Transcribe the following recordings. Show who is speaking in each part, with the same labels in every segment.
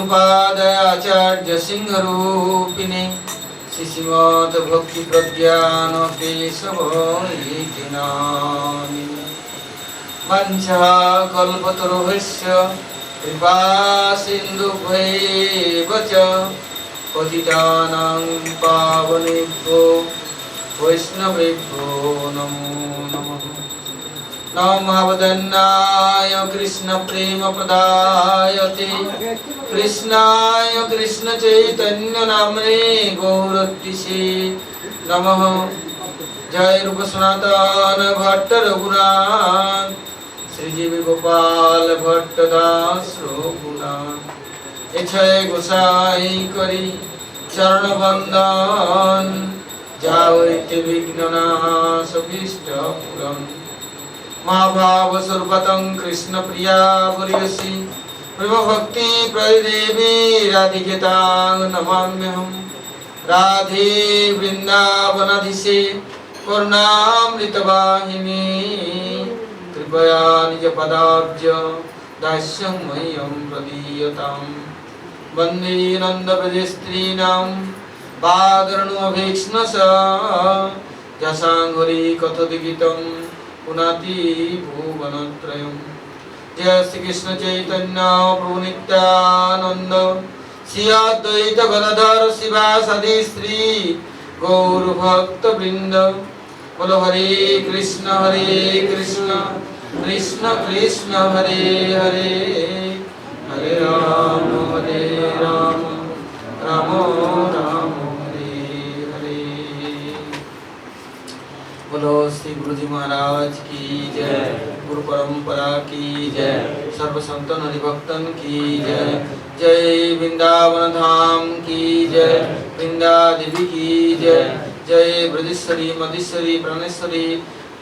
Speaker 1: श्रीगुरुपादाय आचार्य सिंहरूपिणे श्रीमद् भक्ति प्रज्ञान केशवैति नामिने वंशा कल्पतरुभ्यश्च कृपा सिन्धुभ्यैव च पतितानां पावनेभ्यो वैष्णवेभ्यो नमो नमः। नमो महावदन्नाय कृष्ण प्रेम प्रदायते कृष्णाय कृष्ण चैतन्य नामने गौरतिसे नमः। जय रूप सनातन भट्ट रघुनाथ श्रीजीव गोपाल भट्ट दास रघुनाथ इच्छय गोसाई करी चरण बंदन जावैते विघ्ननाश भीष्ट पूरन महाभाव स्वरूपतं कृष्ण प्रिया भूरियसी प्रेम भक्ति प्रदेवी राधिकेतां नमाम्यहम्। राधे वृंदावनाधीशे करुणामृत वाहिनी कृपया निज पदाब्ज दास्यं मह्यं प्रदीयताम्। वन्दे नंद ब्रजस्त्रीणां पादरेणुभीक्ष्णश यशांघ्रि कथोद्गीतं पुनाति भुवनत्रयम्। जय श्री कृष्ण चैतन्य प्रभु नित्यानंद श्री अद्वैत गदाधर शिवासादि श्री गौर भक्त वृंद। बोलो हरे कृष्ण कृष्ण कृष्ण हरे हरे हरे राम राम राम हरे हरे। बोलो श्री गुरु जी महाराज की जय, गुरु परंपरा की जय, सर्व संतन हरिभक्तन की जय। जय वृंदावन धाम की जय, वृंदा देवी की जय। जय ब्रजेश्वरी मधेश्वरी प्राणेश्वरी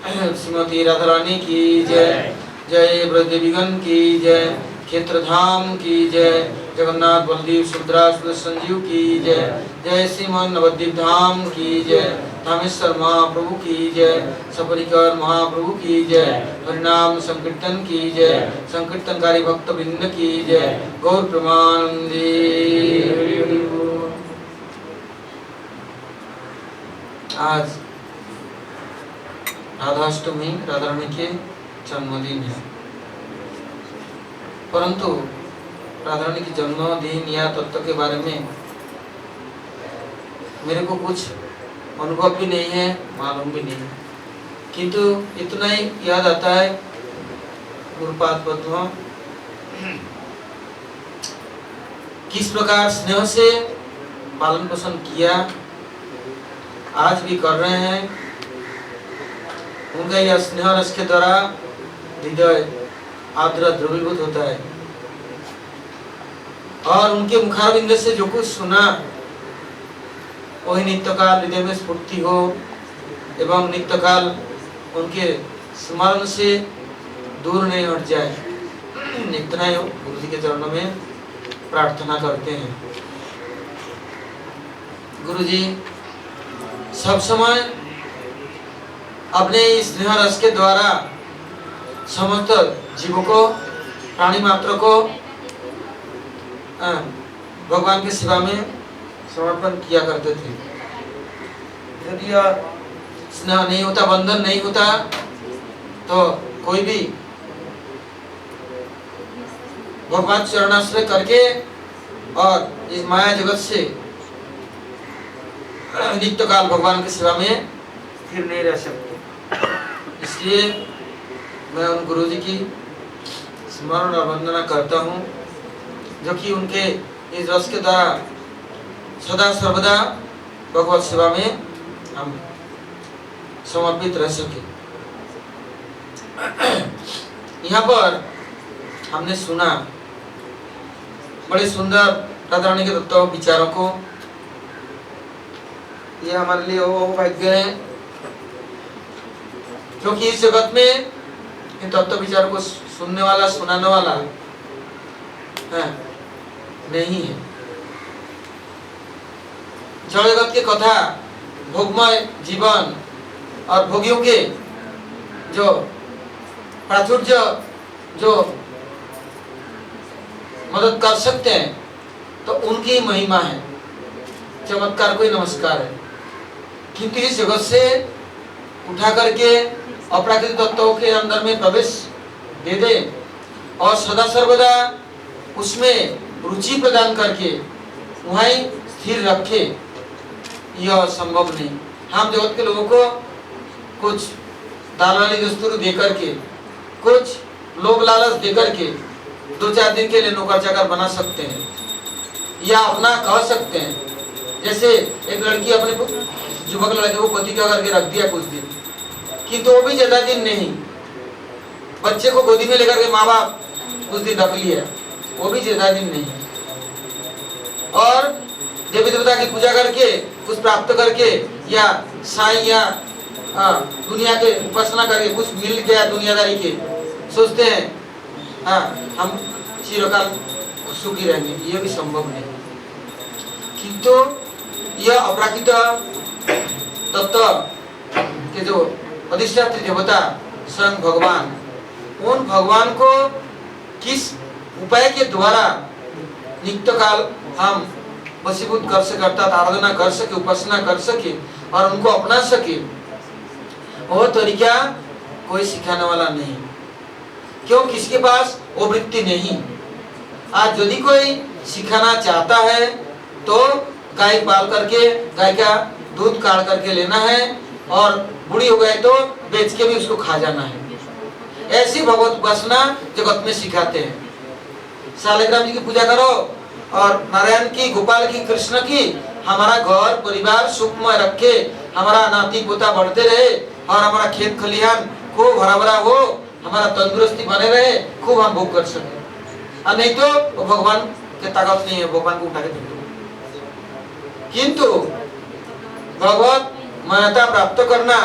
Speaker 1: श्रीमती राधा रानी की जय। जय ब्रजदेवीगण की जय, क्षेत्रधाम की जय। जगन्नाथ बलदेव सुभद्रा संजीव की जय। जय श्रीमन नवद्वीप धाम की जय। रामेश्वर महाप्रभु की जय, सपरिकर महाप्रभु की जय। हरिनाम संकीर्तन की जय, संकीर्तनकारी भक्त वृंद की जय। गौर प्रमानंदे। आज राधाष्टमी राधा रानी के जन्मदिन है, परंतु राधा रानी की जन्मदिन या तत्व के बारे में मेरे को कुछ अनुभव भी नहीं है, मालूम भी नहीं, किंतु इतना ही याद आता है गुरुपाद पद्म किस प्रकार स्नेह से पालन पोषण किया, आज भी कर रहे हैं। उनका यह स्नेह रस के द्वारा हृदय आर्द्र द्रवीभूत होता है और उनके मुखारविंद से जो कुछ सुना वही नित्यकाल हृदय में स्फूर्ति हो एवं नित्यकाल उनके स्मरण से दूर नहीं हट जाए। इतना ही गुरु जी के चरणों में प्रार्थना करते हैं। गुरु जी सब समय अपने इस स्नेह रस के द्वारा समस्त जीवों को, प्राणी मात्र को भगवान की सेवा में समर्पण किया करते थे। यदि यह स्नेह नहीं होता, बंधन नहीं होता, तो कोई भी भगवान चरणाश्रय करके और इस माया जगत से नित्य काल भगवान की सेवा में फिर नहीं रह सकते। इसलिए मैं उन गुरु जी की स्मरण और वंदना करता हूँ जो कि उनके इस रस के द्वारा सदा सर्वदा भगवत सेवा में हम समर्पित रह सके। यहाँ पर हमने सुना बड़े सुंदर राधा रानी के तत्व विचारों को। ये हमारे लिए वो भाग्य है क्योंकि इस जगत में इन तत्व विचारों को सुनने वाला, सुनाने वाला नहीं है। जड़ जगत की कथा, भोगमय जीवन और भोगियों के जो प्राचुर्य जो मदद कर सकते हैं तो उनकी महिमा है, चमत्कार कोई नमस्कार है। किंतु इस जगत से उठा करके अप्राकृतिक तत्वों के अंदर में प्रवेश दे दे और सदा सर्वदा उसमें रुचि प्रदान करके वहीं स्थिर रखे, यह संभव नहीं। हम जगत के लोगों को कुछ दालाली दस्तूर दे करके, कुछ लोभ लालच दे करके 2-4 दिन के लिए नौकर चाकर बना सकते हैं या अपना कह सकते हैं। जैसे एक लड़की अपने युवक लड़के को पति का करके रख दिया कुछ दिन, किंतु वो भी ज्यादा दिन नहीं। बच्चे को गोदी में लेकर के माँ बाप कुछ दिन रख लिया, वो भी ज्यादा दिन नहीं। और देवी देवता की पूजा करके कुछ प्राप्त करके या साईं या दुनिया के उपासना करके कुछ मिल गया दुनियादारी के, सोचते हैं हम चिरकाल सुखी रहेंगे, ये भी संभव नहीं। किंतु यह अपराकृत तत्व के जो अधिष्ठात्री देवता स्वयं भगवान, उन भगवान को किस उपाय के द्वारा नित्य काल हम वशीभूत कर सके, अर्थात आराधना कर सके, उपासना कर सके और उनको अपना सके, वो तरीका कोई सिखाने वाला नहीं। क्यों? किसके पास वो वृत्ति नहीं। आज यदि कोई सिखाना चाहता है तो गाय पाल करके गाय का दूध काट करके लेना है और बुढ़ी हो गए तो बेच के भी उसको खा जाना है। ऐसी भगवत उपासना जगत में सिखाते हैं। शालिग्राम जी की पूजा करो और नारायण की, गोपाल की, कृष्ण की, हमारा घर परिवार सुखमय रखे, हमारा नाती पोता बढ़ते रहे और हमारा खेत खलिहान खूब हरा भरा हो, हमारा तंदुरुस्ती बने रहे, खूब हम भोग कर सके। और नहीं तो भगवान के ताकत नहीं है, भगवान को उठा के दे दो। किंतु भगवत मान्यता प्राप्त करना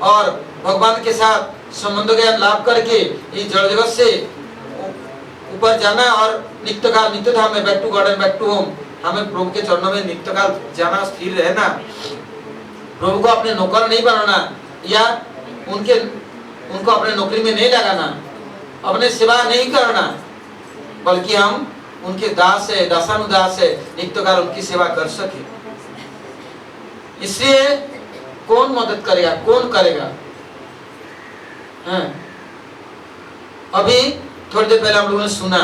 Speaker 1: और भगवान के साथ संबंध ज्ञान लाभ करके इस जड़ जगत से ऊपर जाना और नित्य काल नित्य धाम में, back to God and back to home, हमें प्रभु के चरणों में नित्य काल जाना, स्थिर रहना, प्रभु को अपने नौकर नहीं बनाना या उनको अपने नौकरी में नहीं लगाना, अपने सेवा नहीं करना, बल्कि हम उनके दास है, दासानुदास है, नित्य काल उनकी सेवा कर सके। इसलिए कौन मदद करेगा, कौन करेगा? अभी थोड़ी देर पहले हम लोगों ने सुना,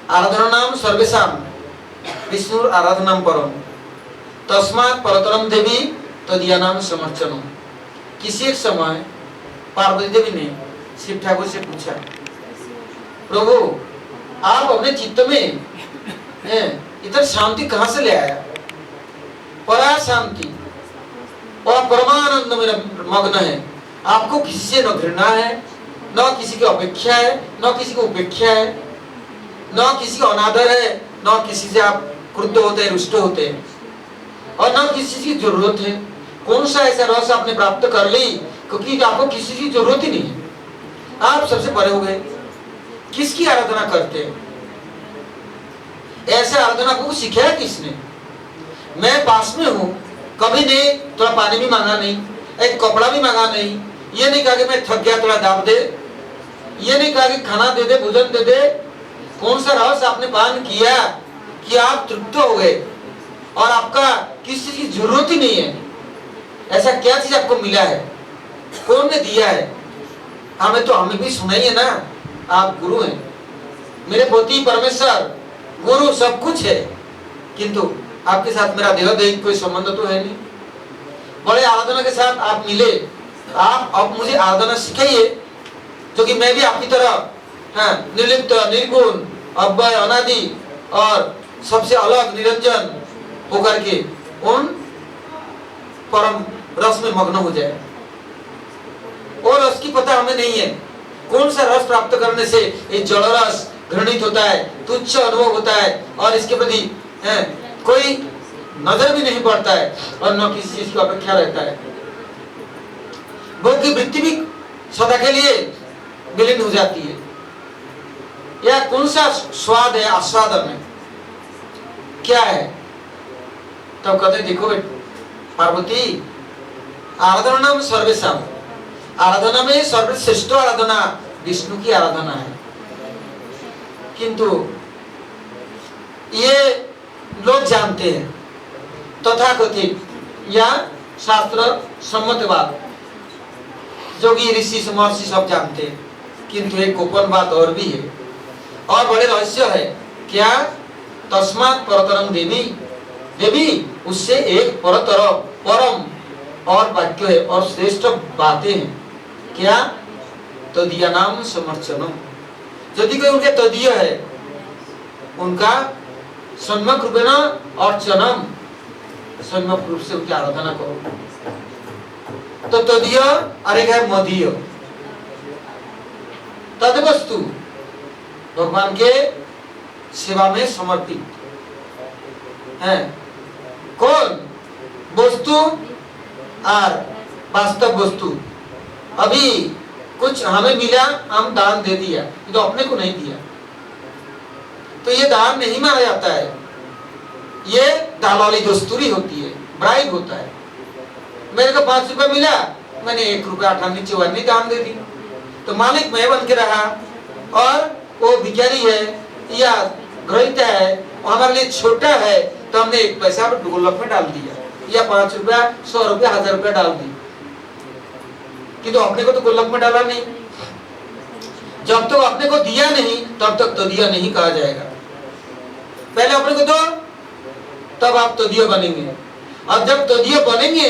Speaker 1: आराधना नाम सर्वेशाम विष्णु आराधनाम परम तस्मात् परतरम देवी तदिया नाम समर्चनम। किसी एक समय पार्वती देवी ने शिव ठाकुर से पूछा, प्रभु आप अपने चित्त में इधर शांति कहाँ से ले आया? परा शांति और परमानंद में मग्न है, आपको किसी से न घृणा है, न किसी की अपेक्षा है, न किसी को उपेक्षा है, न किसी का अनादर है, न किसी से आप क्रुद्ध होते हैं, रुष्ट होते हैं, और न किसी चीज की जरूरत है। कौन सा ऐसा रस आपने प्राप्त कर ली क्योंकि आपको किसी की जरूरत ही नहीं है, आप सबसे परे हो गए। किसकी आराधना करते हैं? ऐसे आराधना को सिखाया किसने? मैं पास में हूं, कभी ने थोड़ा पानी भी मांगा नहीं, एक कपड़ा भी मांगा नहीं, ये नहीं कहा कि मैं थक गया थोड़ा दाब दे, ये नहीं कहा कि खाना दे दे, भोजन दे दे। कौन सा रस आपने पान किया कि आप तृप्त हो गए और आपका किसी की जरूरत ही नहीं है? ऐसा क्या चीज आपको मिला है? कौन ने दिया है? हमें भी सुनाइए ना, आप गुरु हैं, मेरे पोती परमेश्वर गुरु सब कुछ है, किंतु आपके साथ मेरा देह देह कोई संबंध तो है नहीं। बड़े आराधना के साथ आप मिले, आप अब मुझे आराधना सिखाइए जो कि मैं भी आपकी तरह निर्लिप्त, निर्गुण, अव्यय, अनादि और सबसे अलग निरंजन होकर के उन परम रस में मग्न हो जाए। और रस की पता हमें नहीं है, कौन सा रस प्राप्त करने से ये जड़ रस घृणित होता है, तुच्छ अनुभव होता है और इसके प्रति कोई नजर भी नहीं पड़ता है और न किसी चीज की अपेक्षा रहता है। भोग की वृत्ति भी सदा के लिए विलीन हो जाती है। यह कौन सा स्वाद है आस्वादन में? क्या है? तब कहते देखो पार्वती, आराधना नाम सर्वेशाम, आराधना में सर्वश्रेष्ठ आराधना विष्णु की आराधना है। किंतु जानते हैं, तथाकथित या शास्त्र सम्मत बात जोगी ऋषि महर्षि सब जानते हैं, किंतु एक गोपन बात और भी है और बड़े रहस्य है। क्या? तस्मात् परतरम देवी, देवी उससे एक परतर परम और वाक्य है और श्रेष्ठ बातें हैं। क्या? तदीय नाम समर्चनम, यदि कोई उनके तदीय है उनका सम्यक रूपेण अर्चनम, सम्यक रूप से उनकी आराधना करो। तो तदीय और एक है मदीय, तद वस्तु भगवान के सेवा में समर्पित है। कौन? वस्तु और वास्तव वस्तु। अभी कुछ हमें मिला, हम दान दे दिया, तो अपने को नहीं दिया, तो ये दान नहीं माना जाता है, ये दलाली दस्तूरी होती है, ब्राइब होता है। मेरे को 5 रुपए मिला, मैंने 1 रुपया 98 दान दे दी, तो मालिक मैं बन के रहा और वो भिखारी है या ग्रहिता है, वो हमारे लिए छोटा है, तो हमने 1 पैसा गुल्लक में डाल दिया या 5 रुपया 100 रुपया 1000 रुपया डाल दी, किंतु अपने को तो गुल्लक में डाला नहीं। जब तक अपने को दिया नहीं तब तक तो दिया नहीं कहा जाएगा। पहले अपने को दो, तब आप तो दिया बनेंगे, और जब तो दिया बनेंगे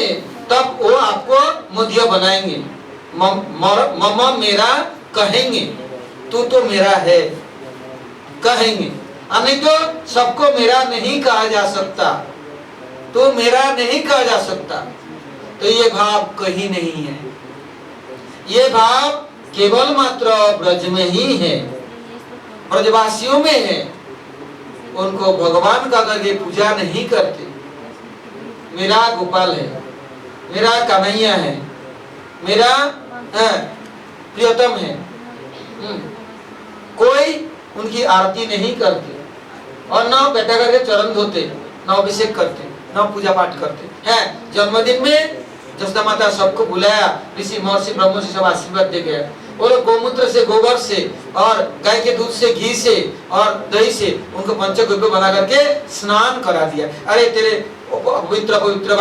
Speaker 1: तब वो आपको मुदिया बनाएंगे। मम मेरा कहेंगे, तू तो मेरा है कहेंगे, नहीं तो सबको मेरा नहीं कहा जा सकता, तो मेरा नहीं कहा जा सकता। तो ये भाव कहीं नहीं है, ये भाव केवल मात्र ब्रज में ही है, ब्रजवासियों में है। उनको भगवान का करके पूजा नहीं करते। मेरा गोपाल है, मेरा कन्हैया है, मेरा प्रियतम है, कोई उनकी आरती नहीं करते और न बैठा करके चरण धोते, न अभिषेक करते, न पूजा पाठ करते हैं। जन्मदिन में जसोदा माता सबको बुलाया, ऋषि महर्षि ब्रह्मर्षि सब आशीर्वाद दे गया। वो लोग गोमूत्र से, गोबर से और गाय के दूध से, घी से और दही से उनको पंचगव्य बना करके स्नान करा दिया। अरे तेरे पवित्र पवित्र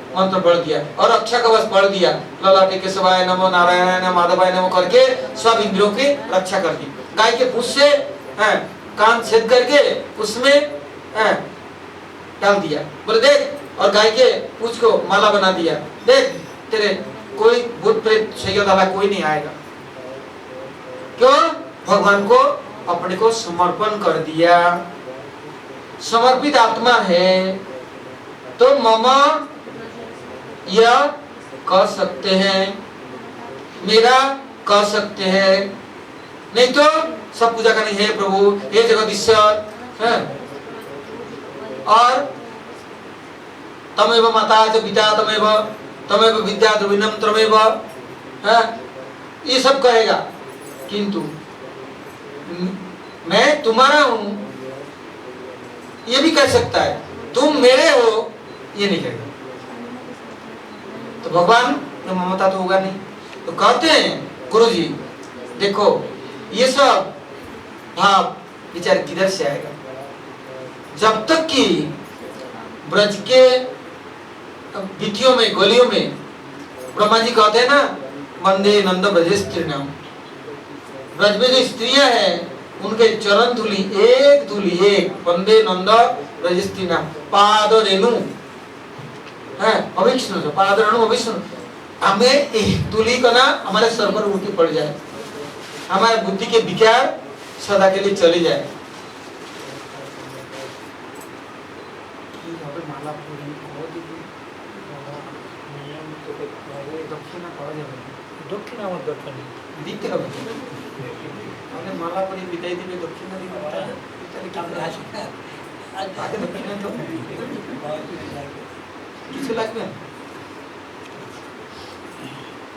Speaker 1: मंत्र पढ़ दिया और रक्षा कवच पढ़ दिया, ललाटे केशवाय नमो, नारायणाय नमो, माधवाय नमो करके सब इंद्रियों की रक्षा कर दी। गाय के पूछ से कान छेद करके उसमें डाल दिया, बोले देख, और गाय के पूछ को माला बना दिया, देख तेरे कोई भूत प्रेत सैयदाला कोई नहीं आएगा। क्यों? भगवान को अपने को समर्पण कर दिया, समर्पित आत्मा है। तो ममा यह कह सकते हैं, मेरा कह सकते हैं, नहीं तो सब पूजा करनी है प्रभु, हे जगदीश्वर है। और तमेव माता च पिता तमेव विद्या द्रविणम त्वमेव है, ये सब कहेगा, किंतु मैं तुम्हारा हूं ये भी कह सकता है, तुम मेरे हो ये नहीं कहेगा। तो भगवान में ममता तो होगा नहीं। तो कहते हैं गुरुजी देखो ये सब भाव विचार किधर से आएगा? जब तक कि ब्रज के वीथियों में, गलियों में ब्रह्मा जी कहते हैं ना, वंदे नंद ब्रजे स्त्रीणाम, ब्रज में जो स्त्रियां हैं उनके चरण धूलि एक वंदे नंद ब्रजे स्त्रीणाम, पाद रेणु है अभिष्णु, पाद रेणु अभिष्णु, हमें एक धूलि का ना हमारे सर पर उल्टी पड़ जाए, हमारे बुद्धि के विकार सदा के लिए चले जाए।
Speaker 2: দক্ষিণ আমার দরকার নেই,
Speaker 1: দিতে হবে। আমাদের মালা পরে বিদায় দিবে, দক্ষিণা দিবে, আগে দক্ষিণা তো কিছু লাগবে,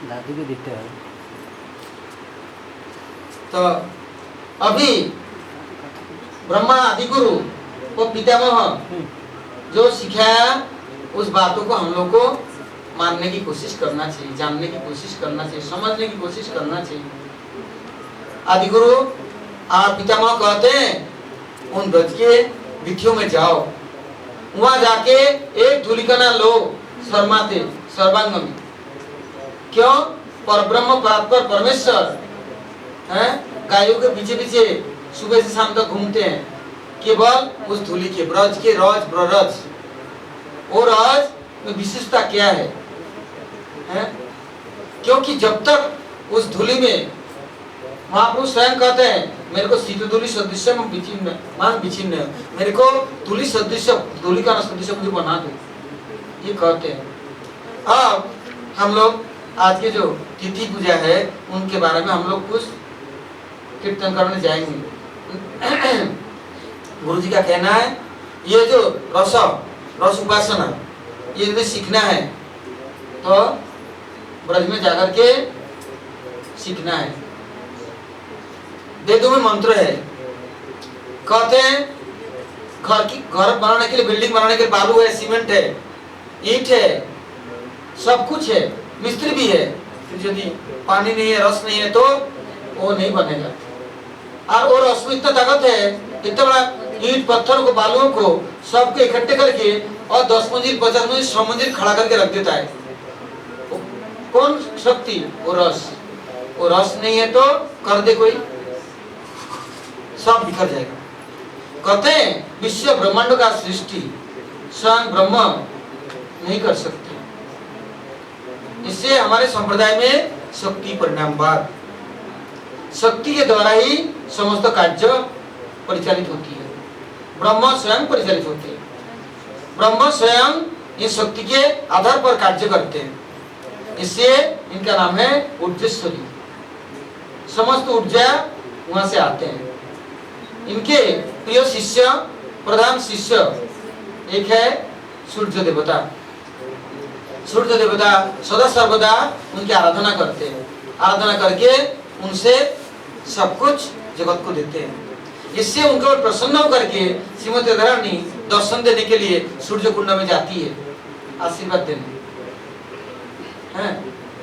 Speaker 2: দাদুকে দিতে হবে।
Speaker 1: तो अभी ब्रह्मा आदिगुरु वो पितामह जो सिखाया उस बातों को हम लोग को मानने की कोशिश करना चाहिए, जानने की कोशिश करना चाहिए, समझने की कोशिश करना चाहिए। आदिगुरु और पितामह कहते हैं उन ब्रज के वीथियों में जाओ वहां जाके एक धूलिकणा लो शर्माते सर्वांग में। क्यों? परब्रह्म परात्पर परमेश्वर हैं, गायों के पीछे पीछे सुबह से शाम तक घूमते हैं, केवल उस धूलि के ब्रज के रज ब्रज। और रज में विशेषता क्या है? हैं? क्योंकि जब तक उस धूलि में महाप्रभु स्वयं कहते हैं मेरे को शीत धूलि सदृश मान विचिन्न, मेरे को धूलि सदृश धूलि का सदृश मुझे बना दो, ये कहते हैं। अब हम लोग आज के जो तिथि पूजा है उनके बारे में हम लोग कुछ कीर्तन करने जाएंगे। गुरु जी का कहना है ये जो रस उपासना ये यदि सीखना है तो ब्रज में जाकर के सीखना है। वेदों में मंत्र है, कहते हैं घर बनाने के लिए, बिल्डिंग बनाने के लिए बालू है, सीमेंट है, ईंट है, सब कुछ है, मिस्त्री भी है। फिर यदि पानी नहीं है, रस नहीं है तो वो नहीं बनेगा। और रस में इतना ताकत है, इतना बड़ा ईंट पत्थर को बालुओं को सबको इकट्ठे करके और 10 मंजिल 50 मंजिल 100 मंजिल खड़ा करके रख देता है। कौन शक्ति? वो रस। वो रस नहीं है तो कर दे कोई, सब बिखर जाएगा। कहते हैं विश्व ब्रह्मांड का सृष्टि स्वयं ब्रह्म नहीं कर सकते। इससे हमारे संप्रदाय में शक्ति परिणामवाद, शक्ति के द्वारा ही समस्त कार्य परिचालित होती है। ब्रह्म स्वयं परिचालित होते हैं। ब्रह्म स्वयं इस शक्ति के आधार पर कार्य करते हैं। इससे इनका नाम है ऊर्जेश्वरी। समस्त ऊर्जा वहां से आते हैं। इनके प्रिय शिष्य, प्रधान शिष्य एक है सूर्य देवता। सूर्य देवता सदा सर्वदा उनकी आराधना करते हैं। आराधना करके उनसे सब कुछ जगत को देते हैं। इससे उनके ऊपर प्रसन्न होकर के श्रीमती रानी दर्शन देने के लिए सूर्य कुंड में जाती है, आशीर्वाद देने हैं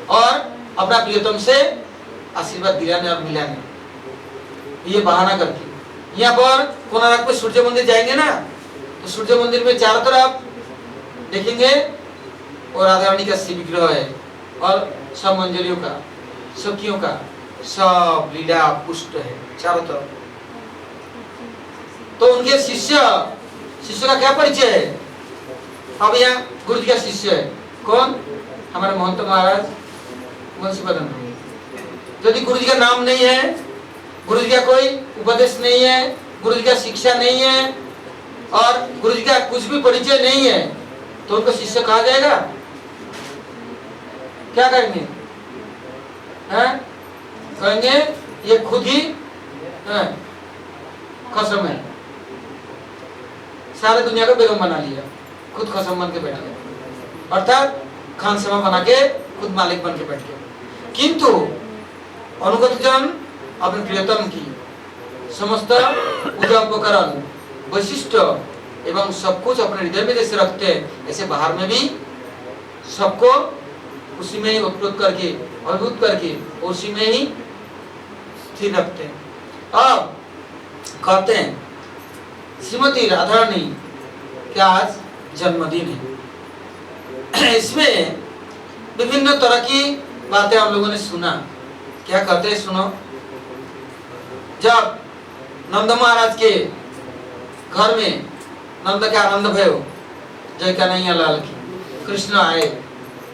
Speaker 1: और अपना प्रियतम से आशीर्वाद दिलाने और मिलाने, ये बहाना करके। यहाँ पर कोणार्क पे सूर्य मंदिर जाएंगे ना, तो सूर्य मंदिर में चारों तरफ देखेंगे और राधा रानी का शिव विग्रह है और सब मंजरियों का, सखियों का सब लीला पुष्ट है चारों तरफ। तो उनके शिष्य का क्या परिचय है? अब यहाँ गुरु जी का शिष्य है कौन? हमारे महंत महाराज वंशीपदन। यदि गुरु जी का नाम नहीं है, गुरु जी का कोई उपदेश नहीं है, गुरु जी का शिक्षा नहीं है और गुरु जी का कुछ भी परिचय नहीं है, तो उनको शिष्य कहा जाएगा? क्या कहेंगे? हैं? कहेंगे ये खुद ही खसम है, सारे दुनिया को बेगम बना लिया, खुद खसम बन के बैठ गया, अर्थात खान समा बना के खुद मालिक बन के बैठ गया। किंतु अनुगत जन अपने प्रियतम की समस्त पूजा उपकरण वैशिष्ट एवं सब कुछ अपने हृदय में जैसे रखते हैं, ऐसे बाहर में भी सबको उसी में ही उत्प्रोत करके, अद्भुत करके उसी में ही स्थिर रखते हैं। अब कहते हैं श्रीमती राधा रानी का आज जन्मदिन है। इसमें विभिन्न तरह की बातें हम लोगों ने सुना। क्या कहते हैं सुनो। जब नंद महाराज के घर में नंद के आनंद भयो, जय कन्हैया लाल की, कृष्ण आए,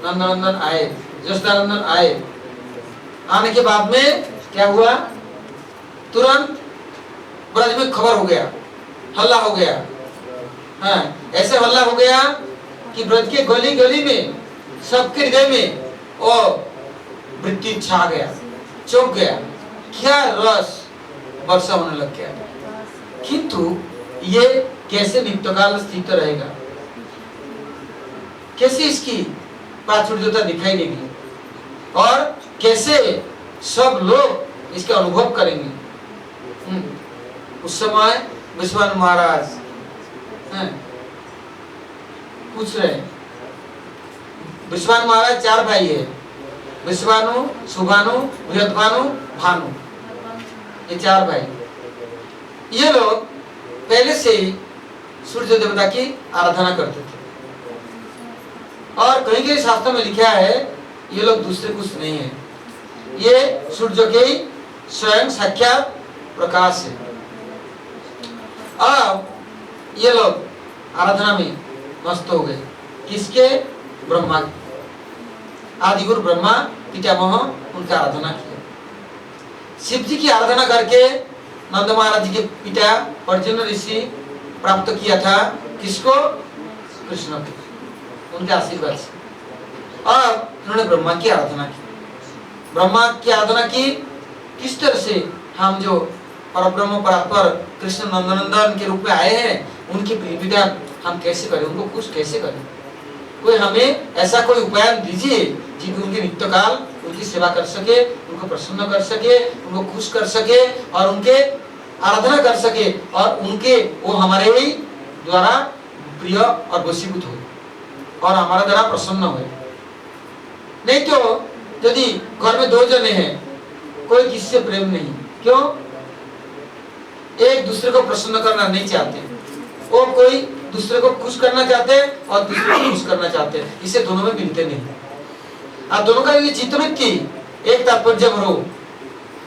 Speaker 1: नंदनंदन आए, जसोदानंदन आए। आने के बाद में क्या हुआ? तुरंत ब्रज में खबर हो गया, हल्ला हो गया। हाँ, ऐसे हल्ला हो गया कि ब्रज के गली गली में सबके हृदय में वो वृत्ति छा गया, चौंक गया, क्या रस वर्षा होने लग गया। किंतु ये कैसे नित्यकाल स्थित रहेगा, कैसे इसकी प्राचुर्यता दिखाई देगी और कैसे सब लोग इसका अनुभव करेंगे। उस समय विश्वान महाराज पूछ रहे, विश्वान महाराज 4 भाई है, विश्वानु, सुभानु, बृहद्भानु, भानु, ये 4 भाई। ये लोग पहले से ही सूर्य देवता की आराधना करते थे। और कहीं कहीं शास्त्र में लिखा है ये लोग दूसरे कुछ नहीं है, ये सूर्य के ही स्वयं साक्षात प्रकाश है। अब ये लोग आराधना में मस्त हो गए। किसके? ब्रह्मा के। आदि गुरु ब्रह्मा पितामह उनका आराधना किया। शिव जी की आराधना करके नंद महाराज जी के पिता पर्जन्य ऋषि प्राप्त किया था। किसको? कृष्ण को, उनके आशीर्वाद से। और उन्होंने ब्रह्मा की आराधना की। ब्रह्मा की आराधना की किस तरह से? हम जो परब्रह्म परात्पर कृष्ण नंदनंदन के रूप में आए हैं, उनकी विधान हम कैसे करें, उनको खुश कैसे करें? कोई हमें ऐसा कोई उपाय दीजिए जिनके उनके नित्य काल उनकी सेवा कर सके, उनको प्रसन्न कर सके, उनको खुश कर सके और उनके आराधना कर सके और उनके वो हमारे ही द्वारा प्रिय और वशीभूत हो और हमारा द्वारा प्रसन्न हो। नहीं तो यदि घर में दो जने हैं, कोई किसी से प्रेम नहीं, क्यों? एक दूसरे को प्रसन्न करना नहीं चाहते, वो कोई दूसरे को खुश करना चाहते हैं और दूसरे को खुश करना चाहते हैं, इसे दोनों में मिलते नहीं। आप दोनों का ये चित्तवृत्ति एक तात्पर्य हो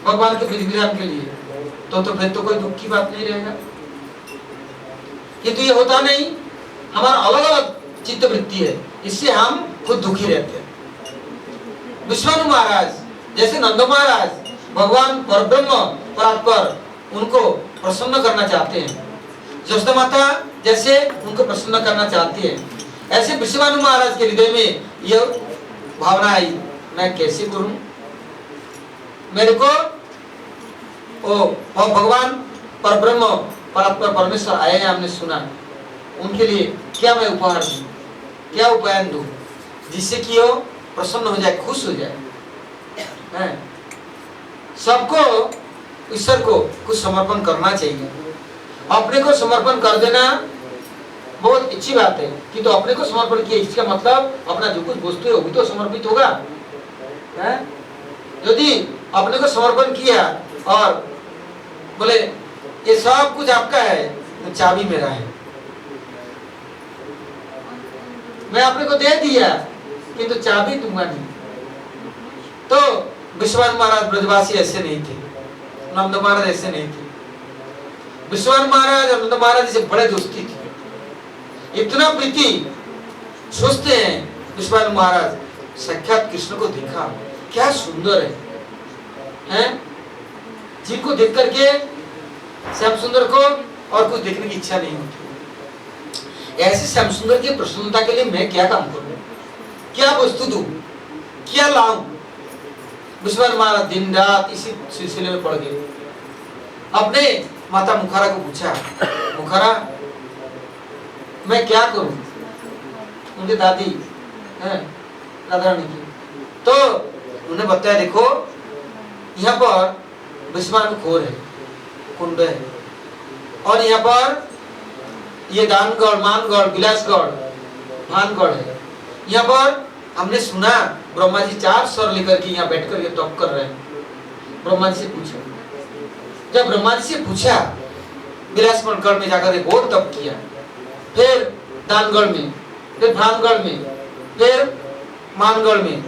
Speaker 1: भगवान के विधान के लिए, तो फिर तो कोई दुख की बात नहीं रहेगा। किंतु ये होता नहीं, हमारा अलग अलग चित्तवृत्ति है, इससे हम खुद दुखी रहते हैं। विश्वानु महाराज जैसे नंद महाराज भगवान परब्रह्म परात्पर उनको प्रसन्न करना चाहते हैं, जसोदा माता जैसे उनको प्रसन्न करना चाहती है, ऐसे विश्वानु महाराज के हृदय में यह भावना आई, मैं कैसे करूं? मेरे को ओ भगवान परब्रह्म परात्पर परमेश्वर आए हैं, हमने सुना, उनके लिए क्या मैं उपहार दूं, क्या उपाय दूं जिससे कि वो प्रसन्न हो जाए, खुश हो जाए। सबको ईश्वर को कुछ समर्पण करना चाहिए। अपने को समर्पण कर देना बहुत अच्छी बात है, कि तो अपने को समर्पण किया इसका मतलब अपना जो कुछ वस्तु है वो भी तो समर्पित होगा। यदि अपने को समर्पण किया और बोले ये सब कुछ आपका है, तो चाबी मेरा है, मैं अपने को दे दिया किंतु तो चाबी दूंगा नहीं। तो विश्वान महाराज ब्रजवासी ऐसे नहीं थे, नंद महाराज ऐसे नहीं थे। विश्वान महाराज और नंद महाराज से बड़े दोस्ती थी, इतना प्रीति। सोचते हैं विश्वान महाराज साक्षात कृष्ण को देखा, क्या सुंदर है? जिनको देख करके श्याम सुंदर को और कुछ देखने की इच्छा नहीं होती। ऐसे श्याम सुंदर की प्रसन्नता के लिए मैं क्या काम करूं, क्या वस्तु दूं, क्या लाऊं? विश्वान महाराज दिन रात इसी सिलसिले में पड़ गए। अपने माता मुखारा को पूछा, मुखारा मैं क्या करूं? उनकी दादी है राधा रानी की, तो उन्हें बताया देखो यहाँ पर विश्वान खोर है, कुंड है, और यहाँ पर ये दानगढ़, मानगढ़, विलासगढ़, भानगढ़ है। यहाँ पर हमने सुना ब्रह्मा जी 4 स्वर लेकर के यहाँ बैठ कर ये तप कर रहे हैं। ब्रह्मा जी से पूछा, जब ब्रह्मा जी से पूछा, विलासगढ़ में जाकर एक और तप किया, फिर दानगढ़ में, फिर भानगढ़ में, फिर मानगढ़ में,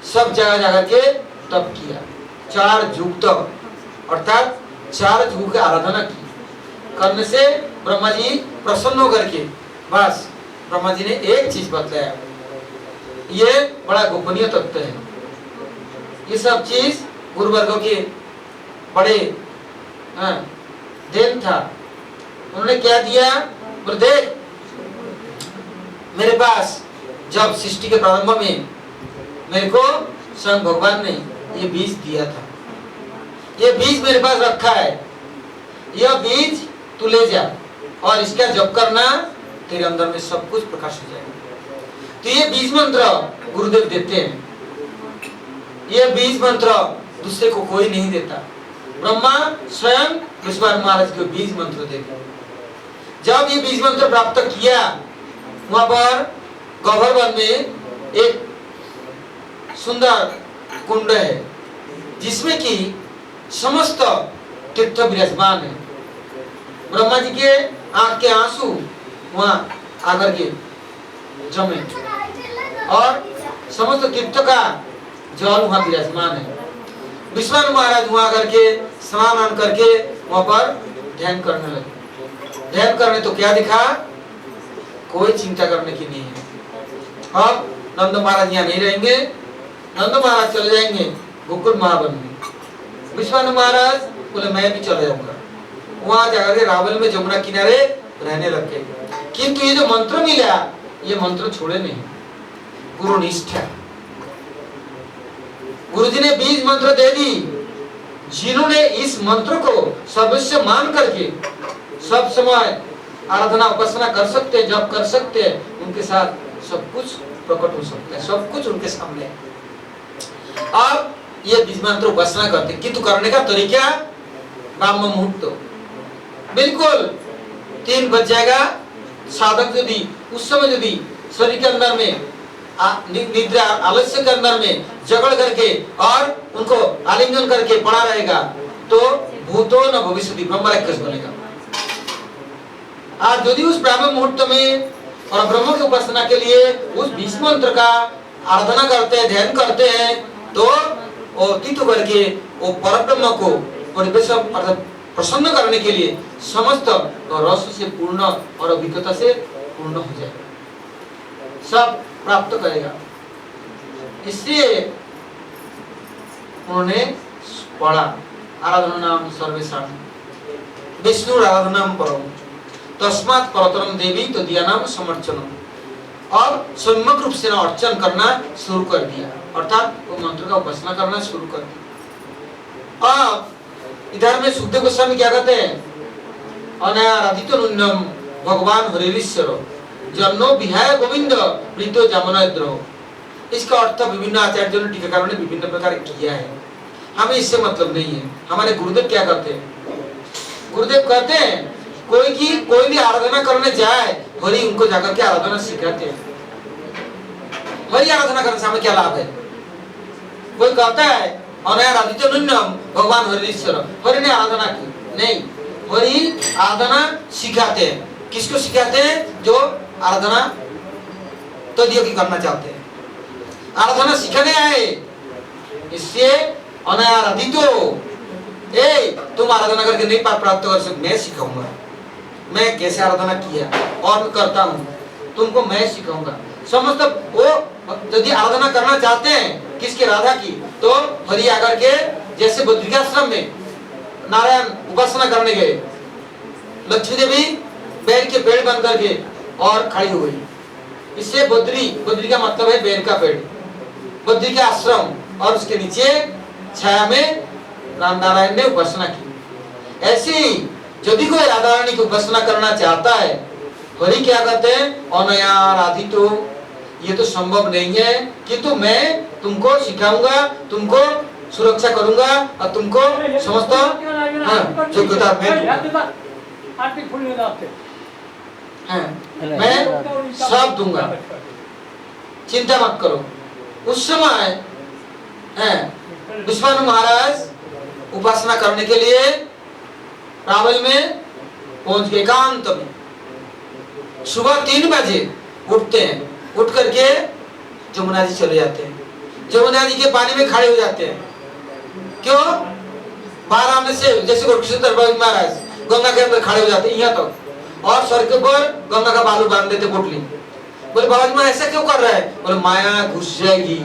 Speaker 1: सब जगह जाकर के तप किया। 4 युग तप, अर्थात 4 युग की आराधना की। करने से ब्रह्मा जी प्रसन्न होकर के बस ब्रह्मा जी ने एक चीज बतलाया, ये बड़ा गोपनीय तत्व है। ये सब चीज गुरु वर्गों के बड़े देन था। उन्होंने क्या दिया? बोले देख, मेरे पास जब सृष्टि के प्रारंभ में मेरे को स्वयं भगवान ने ये बीज दिया था, ये बीज मेरे पास रखा है, यह बीज तू ले जा और इसका जप करना, तेरे अंदर में सब कुछ प्रकाश हो जाएगा। तो ये बीज मंत्र गुरुदेव देते हैं। ये बीज मंत्र दूसरे को कोई नहीं देता, ब्रह्मा स्वयं विश्वान महाराज को बीज मंत्र देते। जब ये बीज मंत्र प्राप्त किया, वहां पर गौहर में एक सुंदर कुंड है जिसमें कि समस्त तीर्थ विराजमान है। ब्रह्मा जी के आंख के आंसू वहां आकर के जमे और समस्त तीर्थ का जल वहां विराजमान है। विश्वामित्र महाराज वहां आकर के स्नान करके वहां पर ध्यान करने लगे। ध्यान करने तो क्या दिखा, कोई चिंता करने की नहीं है। अब नंद महाराज यहाँ नहीं रहेंगे, नंद महाराज चले जाएंगे गोकुल महावन में। विश्वामित्र महाराज बोले मैं भी चले जाऊंगा। वहां जाकर के रावल में जमुना किनारे रहने लग गए। किंतु ये जो मंत्र मिला, ये मंत्र छोड़े नहीं, गुरु निष्ठा। गुरुजी ने बीज मंत्र दे दी, जिन्होंने इस मंत्र को सर्वस्व मान करके सब समय आराधना उपासना कर सकते हैं, जब कर सकते हैं, उनके साथ सब कुछ प्रकट हो सकता है, सब कुछ उनके सामने है। अब ये बीज मंत्र उपासना करते, किंतु करने का तरीका ब्राह्म मुहूर्त, बिल्कुल 3 बज जाएगा। साधक यदि उस समय यदि शरीर के अंदर में निद्रा आलस्य के अंदर में जगड़ करके और उनको आलिंगन करके पड़ा रहेगा तो भूतो न भविष्यति ब्रह्म राक्षस बनेगा। और यदि उस ब्राह्म मुहूर्त में और ब्रह्म की उपासना के लिए उस बीज मंत्र का आराधना करते हैं, ध्यान करते हैं, तो वो तीत करके वो परब्रह्म को परिवेश अर्थात प्रसन्न करने के लिए समस्त रस से पूर्ण और अभिज्ञता से पूर्ण हो जाएगा, सब प्राप्त करेगा। इसलिए उन्होंने पढ़ा आराधना नाम सर्वेशाम विष्णु आराधना परम तस्मात् परतरम देवी तो दिया नाम समर्चनम। और सम्यक रूप से अर्चन करना शुरू कर दिया, अर्थात वो मंत्र का उपासना करना शुरू कर दिया। अब इधर में सुखदेव गोस्वामी क्या कहते हैं, अनाराधितो नुन्नम भगवान हरिश्वर जन्नो विहाय गोविंद प्रीतो जमुनाद्रो। इसका अर्थ विभिन्न आचार्यों ने टीकाकारों ने विभिन्न प्रकार किया है, हमें इससे मतलब नहीं है। हमारे गुरुदेव क्या कहते हैं, गुरुदेव कहते हैं कोई भी आराधना करने जाए, हरि उनको जाकर के आराधना सिखाते हैं। हरि आराधना करने से हमें क्या लाभ है। कोई कहता है अनाराधितो नुन्नम भगवान हरिश्वर, हरि ने आराधना की, नहीं, हरि आराधना सिखाते हैं। किसको सिखाते हैं, जो आराधना तो दियो की करना चाहते हैं, आराधना सिखाने आए। इससे अनाराधितो, तुम आराधना करके नहीं प्राप्त कर सकते, मैं सिखाऊंगा, मैं कैसे आराधना किया और करता हूँ, तुमको मैं सिखाऊंगा। समस्त वो यदि आराधना करना चाहते हैं किसकी, राधा की, तो हरि आकर के जैसे बद्रिकाश्रम में नारायण उपासना करने गए, लक्ष्मी देवी बैल के पेड़ बन करके और खड़ी हो गई। इससे बद्री का मतलब है बैल का पेड़, बद्री का आश्रम, और उसके नीचे छाया में राम नारायण ने उपासना की। ऐसे ही यदि कोई राधा रानी की उपासना करना चाहता है, हरि क्या कहते हैं, अनाराधितो, ये तो संभव नहीं है, किंतु मैं तुमको सिखाऊंगा, तुमको सुरक्षा करूंगा और तुमको समस्त योग्यता मैं सब दूंगा, चिंता मत करो। उस समय विश्वामित्र महाराज उपासना करने के लिए रावल में पहुंच गए। एकांत में सुबह 3 बजे उठते हैं, उठ करके जमुना जी चले जाते हैं, जमुना जी के पानी में खड़े हो जाते हैं। क्यों, बाहर आने से जैसे महाराज गंगा के अंदर खड़े हो जाते हैं यहाँ तक, और सर के ऊपर गंगा का बालू बांध देते पोटली। बोले बाबा जी ऐसा क्यों कर रहा है, बोले माया घुस जाएगी,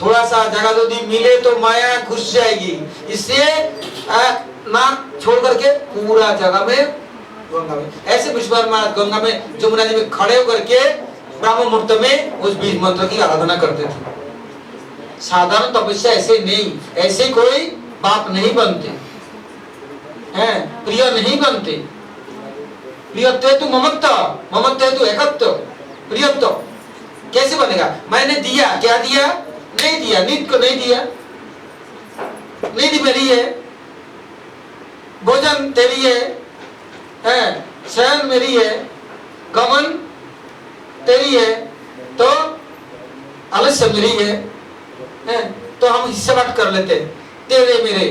Speaker 1: थोड़ा सा जगह यदि मिले तो माया घुस जाएगी, इससे नाक छोड़ करके पूरा जगह में गंगा में। ऐसे विश्वामित्र महाराज गंगा में जमुना जी में खड़े होकर के ब्राह्म मुहूर्त में उस बीज मंत्र की आराधना करते थे। साधारण तपस्या ऐसे नहीं, ऐसे कोई बाप नहीं बनते हैं, प्रिय नहीं बनते। प्रियत्व है तो ममत्व, ममत्व है तो एकत्व, प्रियत्व कैसे बनेगा। मैंने दिया, क्या दिया, नहीं दिया, नींद को नहीं दिया, नींद मेरी है, भोजन तेरी है, शयन मेरी है, गमन तेरी है, तो आलस्य मेरी है, तो हम हिस्सा बांट कर लेते, तेरे मेरे,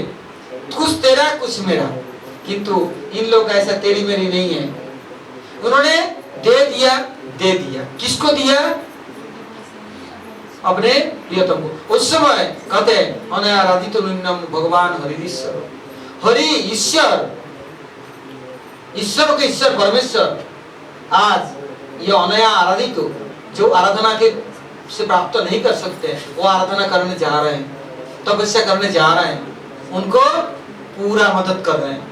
Speaker 1: कुछ तेरा कुछ मेरा। किंतु इन लोग ऐसा तेरी मेरी नहीं है, उन्होंने दे दिया। किसको दिया? अपने प्रियतम को। उस समय कहते हैं अनाराधित भगवान हरिश्वर, हरि ईश्वर, ईश्वर के ईश्वर परमेश्वर आज ये अनया आराधित जो आराधना के से प्राप्त नहीं कर सकते, वो आराधना करने जा रहे हैं, तपस्या करने जा रहे हैं, उनको पूरा मदद कर रहे हैं।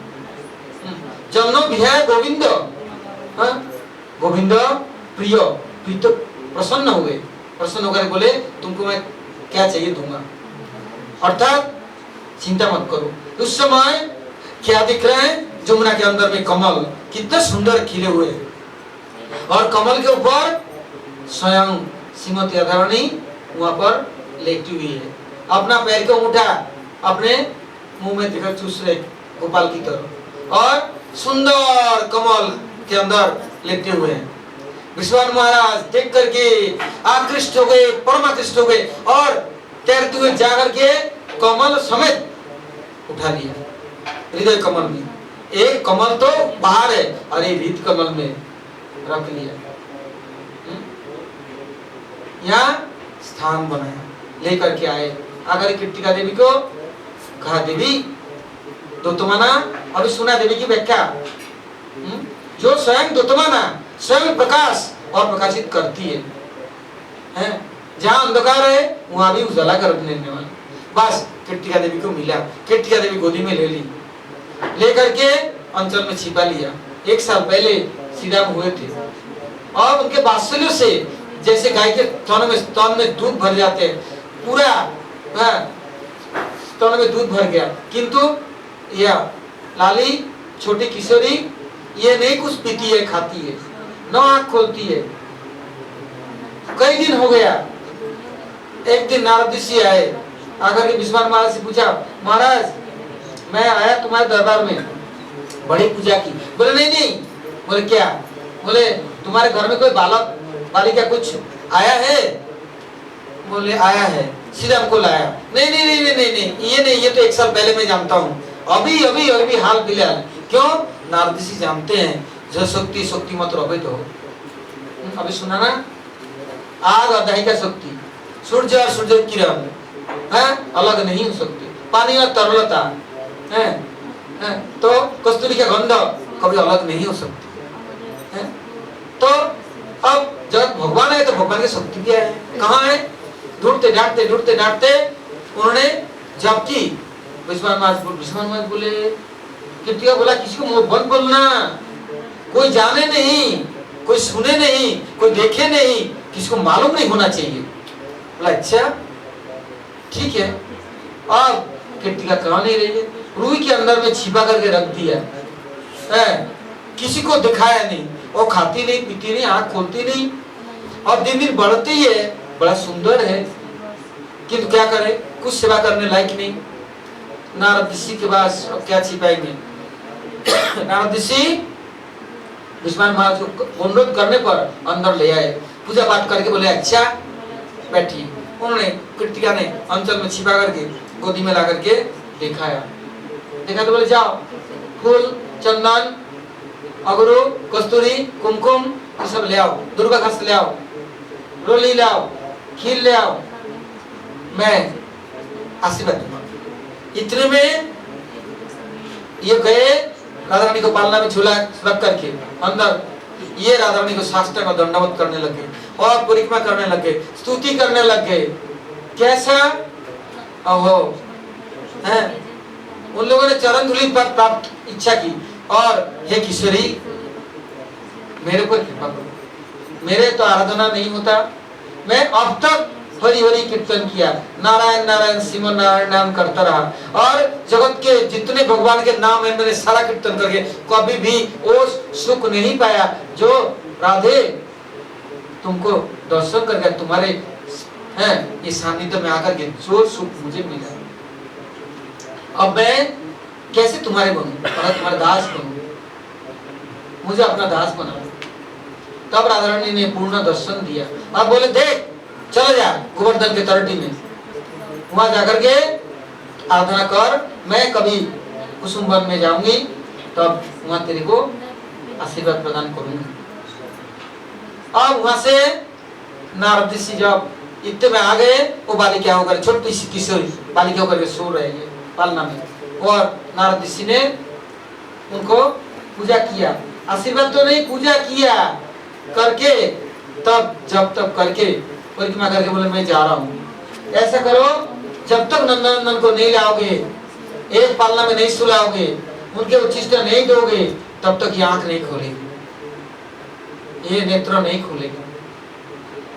Speaker 1: जन्नो विहाय गोविंद, गोविंद प्रिय, प्रीत प्रसन्न हुए, प्रसन्न होकर बोले तुमको मैं क्या चाहिए दूंगा, अर्थात चिंता मत करो। उस समय क्या दिख रहे हैं? जमुना के अंदर में कमल कितने सुंदर खिले हुए, और कमल के ऊपर स्वयं श्रीमती राधारानी वहां पर लेटी हुई है, अपना पैर को उठा अपने मुंह में देकर चूस रहे गोपाल की तरह, और सुंदर कमल के अंदर लेटे हुए हैं। विश्वान महाराज देख करके आकृष्ट हो गए, परमाकृष्ट हो गए, और तैरते हुए जाकर के कमल समेत उठा लिया हृदय कमल में। एक कमल तो बाहर है और एक हृदय कमल में रख लिया, यहाँ स्थान बनाया, लेकर के आए। आकर कृतिका देवी को कहा, देवी दोतमाना, अभी सुना देवी की व्याख्या, जो स्वयं दोतमाना, स्वयं प्रकाश और प्रकाशित करती है, जहाँ अंधकार है वहां भी उजाला कर देने वाला। बस कृतिका देवी को मिला, कृतिका देवी गोदी में ले ली, लेकर के अंचल में छिपा लिया। 1 साल पहले श्री राम हुए थे, और उनके बात्सल्य से जैसे गाय के स्तन में दूध भर जाते हैं, पूरा स्तन में दूध भर गया, किंतु यह लाली छोटी किशोरी ये नहीं कुछ पीती है, खाती है, न आँख खोलती है। कई दिन हो गया, एक दिन नारद ऋषि आए, आकर के विश्वान महाराज से पूछा, महाराज मैं आया तुम्हारे दरबार में, बड़ी पूजा की। बोले नहीं। बोले क्या? बोले तुम्हारे घर में कोई बालक बालिका कुछ आया है? बोले आया है, श्री राम को लाया। नहीं, ये नहीं, ये तो 1 साल पहले मैं जानता हूँ, अभी हाल फिलहाल। क्यों? नारद ऋषि जानते हैं जो शक्ति मत रहे तो अभी सुना ना, आग और दही का शक्ति, सूर्य और सूर्य किरण अलग नहीं हो सकती, पानी और तरलता है, तो कस्तूरी का गंध कभी अलग नहीं हो सकती है। तो अब जब भगवान है तो भगवान की शक्ति भी है, कहाँ है? ढूंढते डांटते उन्होंने जब की विश्वान महाराज बोले, कृतिका बोला किसी को मुंह बंद बोलना, कोई जाने नहीं, कोई सुने नहीं, कोई देखे नहीं, किसी को मालूम नहीं होना चाहिए। बोला अच्छा ठीक है। अब कृतिका कहाँ नहीं रही है, रूई के अंदर में छिपा करके रख दिया है, किसी को दिखाया नहीं, वो खाती नहीं, पीती नहीं, आँख खोलती नहीं, अब दिन बढ़ती है, बड़ा सुंदर है, किंतु क्या करे, कुछ सेवा करने लायक नहीं। नारद ऋषि के पास अब क्या छिपाएंगे? नारद ऋषि विश्वान महाराज को अनुरोध करने पर अंदर ले आए, पूजा पाठ करके बोले अच्छा बैठिए। उन्होंने कृतिका ने अंचल में छिपा करके गोदी में ला करके देखा तो बोले जाओ फूल, चंदन, अगरू, कस्तूरी, कुमकुम ये सब ले आओ, दुर्गा घास ले आओ, रोली ले आओ, खीर ले आओ, मैं आशीर्वाद दूंगा। इतने में ये गए, राधा रानी को पालना में झूला रख करके अंदर, ये राधा रानी को साष्टांग और दंडवत करने लगे और परिक्रमा करने लगे, स्तुति करने लगे। कैसा अहो है, उन लोगों ने चरण धूलि पर प्राप्त इच्छा की, और हे किशोरी मेरे पर कृपा करो, मेरे तो आराधना नहीं होता, मैं अब तक हरि हरि कीर्तन किया, नारायण नारायण श्रीमन नारायण नाम करता रहा, और जगत के जितने भगवान के नाम है मैंने सारा कीर्तन करके कभी भी वो सुख नहीं पाया जो राधे तुमको दर्शन करके तुम्हारे हैं ये सानिध्य में आकर के जो सुख मुझे मिला, अब मैं कैसे तुम्हारे बनूं और तुम्हारे दास बनूं, मुझे अपना दास बना। तब राधा रानी ने पूर्ण दर्शन दिया और बोले देख चलो जा गोवर्धन के तरटी में, वहां जाकर के आराधना कर, मैं कभी कुसुम वन में जाऊंगी तब वहां तेरे को आशीर्वाद प्रदान करूंगी। अब वहां से नारद ऋषि जब इतने में आ गए, वो बालिका होकर छोटी सी किशोरी बालिका होकर सो रही है पालना में, और नारद ऋषि ने उनको पूजा किया, आशीर्वाद तो नहीं, पूजा किया करके तब जब तब करके परिक्रमा करके बोले मैं जा रहा हूँ, ऐसा करो जब तक नंदन को नहीं लाओगे, एक पालना में नहीं सुलाओगे, उनके उच्छिष्ट नहीं दोगे, तब तक ये आंख नहीं खोलेगी, ये नेत्र नहीं खोलेगी।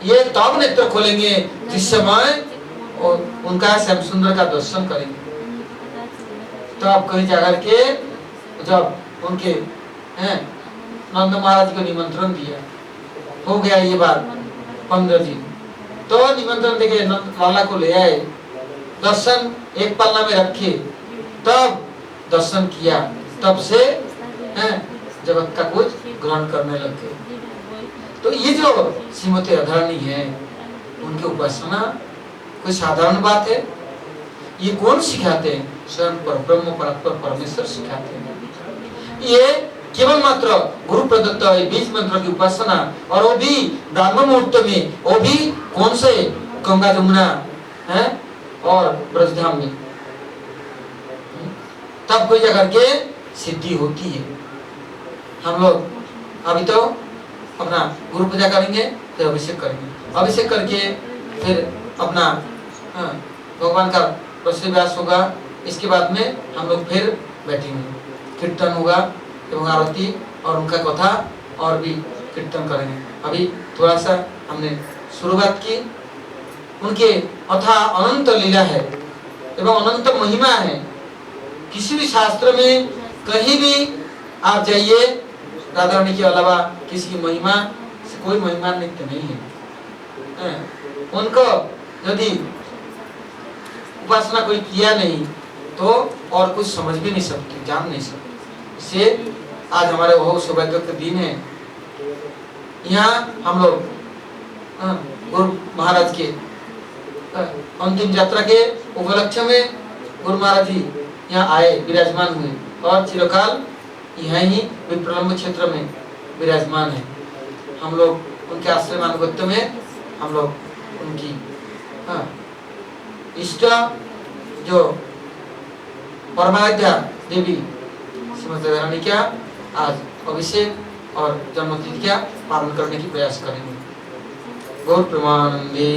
Speaker 1: ये तब नेत्र खोलेंगे जिस समय उनका श्याम सुंदर का दर्शन करेंगे। तो आप कहीं जाकर के जब उनके नंद महाराज को निमंत्रण दिया, हो गया ये बात 15 दिन, तो निमंत्रण देके लाला को ले आए, दर्शन एक पन्ना में रखे, तब दर्शन किया, तब से जगत का कुछ ग्रहण करने लग गए। तो ये जो श्रीमती राधारानी है, उनकी उपासना कोई साधारण बात है? ये कौन सिखाते हैं? स्वयं परब्रह्म परात्पर परमेश्वर सिखाते हैं। ये केवल मात्र गुरु प्रदत्त बीज मंत्र की उपासना, और वो भी ब्राह्मण मुहूर्त में, वो भी कौन से गंगा जमुना है और ब्रजधाम में, तब कोई जगह के सिद्धि होती है। हम लोग अभी तो अपना गुरु पूजा करेंगे, फिर अभिषेक करेंगे, अभिषेक करके फिर अपना भगवान का प्रश्न व्यास होगा, इसके बाद में हम लोग फिर बैठेंगे, कीर्तन होगा एवं आरती और उनका कथा, और भी कीर्तन करेंगे। अभी थोड़ा सा हमने शुरुआत की, उनके अथा अनंत लीला है एवं अनंत महिमा है। किसी भी शास्त्र में कहीं भी आप जाइए, राधा रानी के अलावा किसी की महिमा से कोई महिमा नित्य नहीं है। उनको यदि उपासना कोई किया नहीं तो और कुछ समझ भी नहीं सकते, जान नहीं सकते। इससे आज हमारे बहुत सौभाग्य का दिन है। यहाँ हम लोग गुरु महाराज के अंतिम यात्रा के उपलक्ष्य में गुरु महाराज जी यहाँ आए, विराजमान हुए, और चिरकाल यहाँ ही विप्रलम्ब क्षेत्र में विराजमान है। हम लोग उनके आश्रम अनुगत्य में हम लोग उनकी इष्ट जो परमाराध्या देवी श्रीमती राधारानी का आज अभिषेक और जन्मतिथि का पालन करने की प्रयास करेंगे। गौर प्रेमानंदे।